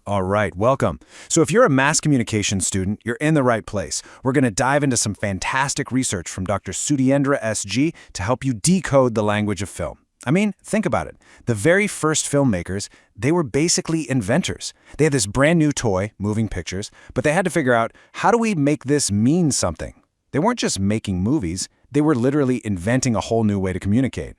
All right, welcome. So if you're a mass communication student, you're in the right place. We're going to dive into some fantastic research from Dr. Sudheendra S G to help you decode the language of film. I mean, think about it. The very first filmmakers, they were basically inventors. They had this brand new toy, moving pictures, but they had to figure out, how do we make this mean something? They weren't just making movies, they were literally inventing a whole new way to communicate.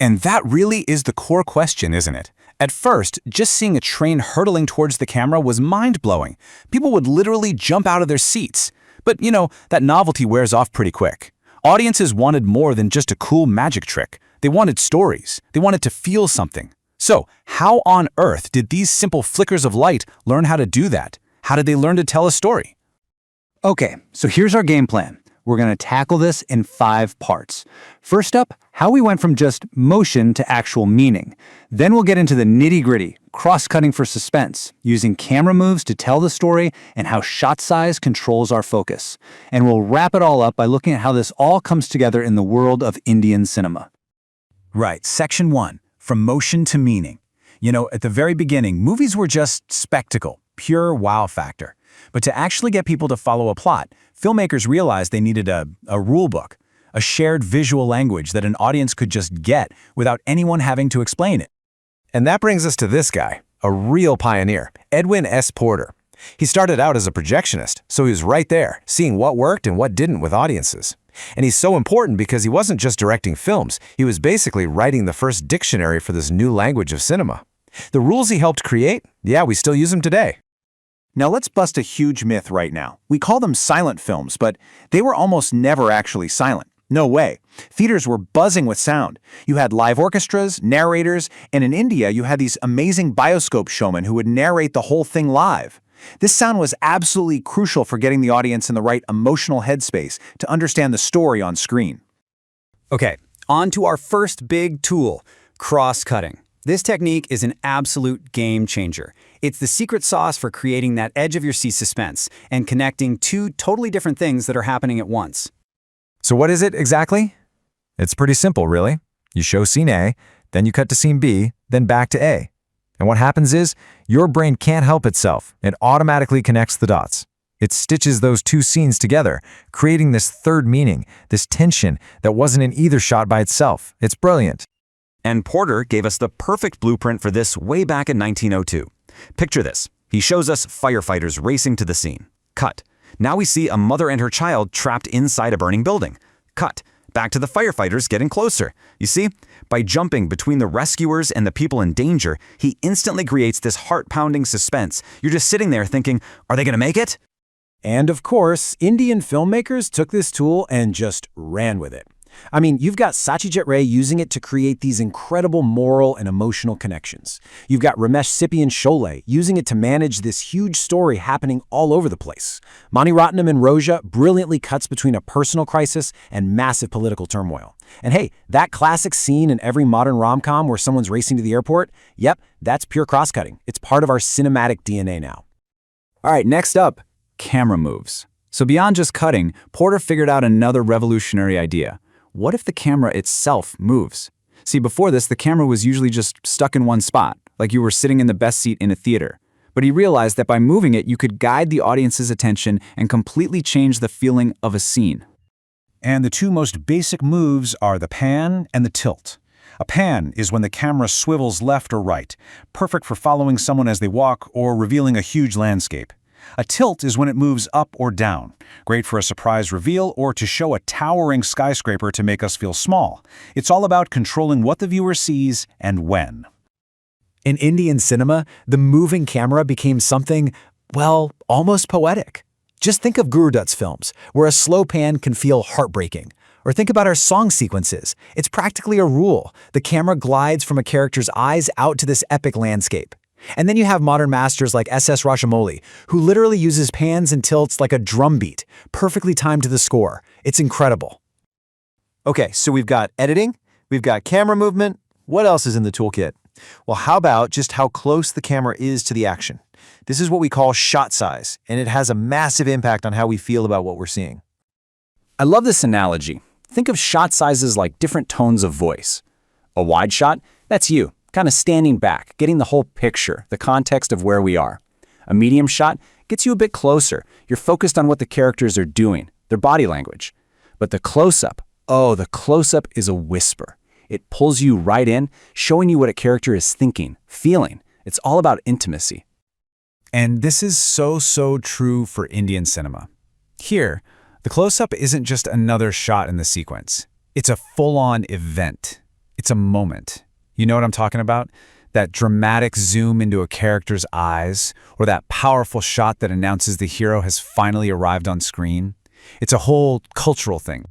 And that really is the core question, isn't it? At first, just seeing a train hurtling towards the camera was mind-blowing. People would literally jump out of their seats. But, that novelty wears off pretty quick. Audiences wanted more than just a cool magic trick. They wanted stories. They wanted to feel something. So, how on earth did these simple flickers of light learn how to do that? How did they learn to tell a story? Okay, so here's our game plan. We're going to tackle this in 5 parts. First up, how we went from just motion to actual meaning. Then we'll get into the nitty-gritty, cross-cutting for suspense, using camera moves to tell the story, and how shot size controls our focus. And we'll wrap it all up by looking at how this all comes together in the world of Indian cinema. Right, Section 1, from motion to meaning. At the very beginning, movies were just spectacle, pure wow factor. But to actually get people to follow a plot, filmmakers realized they needed a rule book, a shared visual language that an audience could just get without anyone having to explain it. And that brings us to this guy, a real pioneer, Edwin S. He started out as a projectionist, so he was right there, seeing what worked and what didn't with audiences. And he's so important because he wasn't just directing films, he was basically writing the first dictionary for this new language of cinema. The rules he helped create, yeah, we still use them today. Now let's bust a huge myth right now. We call them silent films, but they were almost never actually silent. No way. Theaters were buzzing with sound. You had live orchestras, narrators, and in India you had these amazing bioscope showmen who would narrate the whole thing live. This sound was absolutely crucial for getting the audience in the right emotional headspace to understand the story on screen. Okay, on to our first big tool, cross-cutting. This technique is an absolute game changer. It's the secret sauce for creating that edge-of-your-seat suspense and connecting 2 totally different things that are happening at once. So what is it exactly? It's pretty simple, really. You show scene A, then you cut to scene B, then back to A. And what happens is, your brain can't help itself. It automatically connects the dots. It stitches those 2 scenes together, creating this third meaning, this tension that wasn't in either shot by itself. It's brilliant. And Porter gave us the perfect blueprint for this way back in 1902. Picture this. He shows us firefighters racing to the scene. Cut. Now we see a mother and her child trapped inside a burning building. Cut. Back to the firefighters getting closer. You see, by jumping between the rescuers and the people in danger, he instantly creates this heart-pounding suspense. You're just sitting there thinking, are they going to make it? And of course, Indian filmmakers took this tool and just ran with it. I mean, you've got Satyajit Ray using it to create these incredible moral and emotional connections. You've got Ramesh Sippy and Sholay using it to manage this huge story happening all over the place. Mani Ratnam and Roja brilliantly cuts between a personal crisis and massive political turmoil. And hey, that classic scene in every modern rom-com where someone's racing to the airport, yep, that's pure cross-cutting. It's part of our cinematic DNA now. All right, next up, camera moves. So beyond just cutting, Porter figured out another revolutionary idea. What if the camera itself moves? See, before this, the camera was usually just stuck in one spot, like you were sitting in the best seat in a theater. But he realized that by moving it, you could guide the audience's attention and completely change the feeling of a scene. And the 2 most basic moves are the pan and the tilt. A pan is when the camera swivels left or right, perfect for following someone as they walk or revealing a huge landscape. A tilt is when it moves up or down, great for a surprise reveal or to show a towering skyscraper to make us feel small. It's all about controlling what the viewer sees and when. In Indian cinema, the moving camera became something, well, almost poetic. Just think of Guru Dutt's films, where a slow pan can feel heartbreaking. Or think about our song sequences. It's practically a rule. The camera glides from a character's eyes out to this epic landscape. And then you have modern masters like S Rajamouli, who literally uses pans and tilts like a drum beat, perfectly timed to the score. It's incredible. Okay, so we've got editing, we've got camera movement. What else is in the toolkit? Well, how about just how close the camera is to the action? This is what we call shot size, and it has a massive impact on how we feel about what we're seeing. I love this analogy. Think of shot sizes like different tones of voice. A wide shot, that's you, kind of standing back, getting the whole picture, the context of where we are. A medium shot gets you a bit closer. You're focused on what the characters are doing, their body language. But the close-up, the close-up is a whisper. It pulls you right in, showing you what a character is thinking, feeling. It's all about intimacy. And this is so true for Indian cinema. Here, the close-up isn't just another shot in the sequence. It's a full-on event. It's a moment. You know what I'm talking about? That dramatic zoom into a character's eyes, or that powerful shot that announces the hero has finally arrived on screen. It's a whole cultural thing.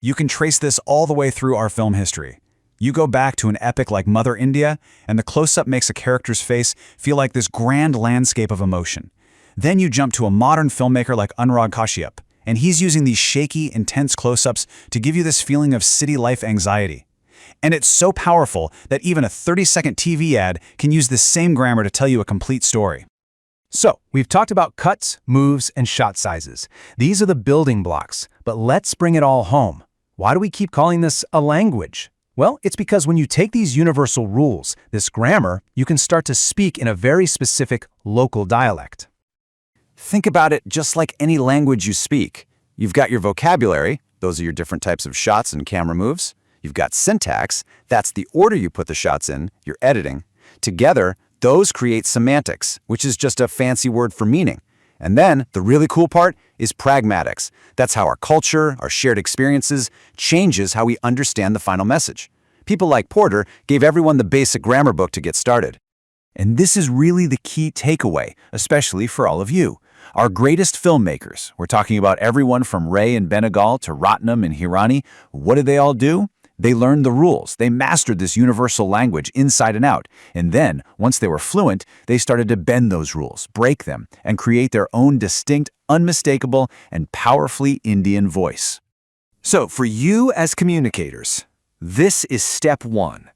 You can trace this all the way through our film history. You go back to an epic like Mother India, and the close-up makes a character's face feel like this grand landscape of emotion. Then you jump to a modern filmmaker like Anurag Kashyap, and he's using these shaky, intense close-ups to give you this feeling of city life anxiety. And it's so powerful that even a 30-second TV ad can use the same grammar to tell you a complete story. So, we've talked about cuts, moves, and shot sizes. These are the building blocks, but let's bring it all home. Why do we keep calling this a language? Well, it's because when you take these universal rules, this grammar, you can start to speak in a very specific local dialect. Think about it just like any language you speak. You've got your vocabulary, those are your different types of shots and camera moves. You've got syntax, that's the order you put the shots in, your editing. Together, those create semantics, which is just a fancy word for meaning. And then, the really cool part is pragmatics. That's how our culture, our shared experiences, changes how we understand the final message. People like Porter gave everyone the basic grammar book to get started. And this is really the key takeaway, especially for all of you. Our greatest filmmakers, we're talking about everyone from Ray in Benegal to Ratnam and Hirani, what did they all do? They learned the rules. They mastered this universal language inside and out. And then, once they were fluent, they started to bend those rules, break them, and create their own distinct, unmistakable, and powerfully Indian voice. So, for you as communicators, this is step one.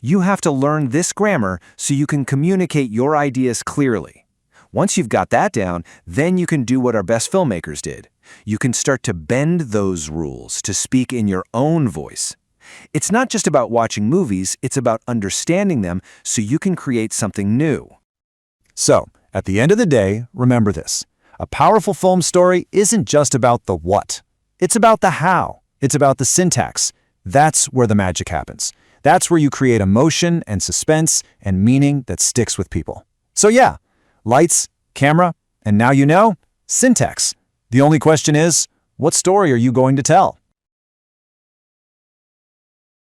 You have to learn this grammar so you can communicate your ideas clearly. Once you've got that down, then you can do what our best filmmakers did. You can start to bend those rules to speak in your own voice. It's not just about watching movies, it's about understanding them so you can create something new. So, at the end of the day, remember this. A powerful film story isn't just about the what. It's about the how. It's about the syntax. That's where the magic happens. That's where you create emotion and suspense and meaning that sticks with people. So yeah, lights, camera, and now you know, syntax. The only question is, what story are you going to tell?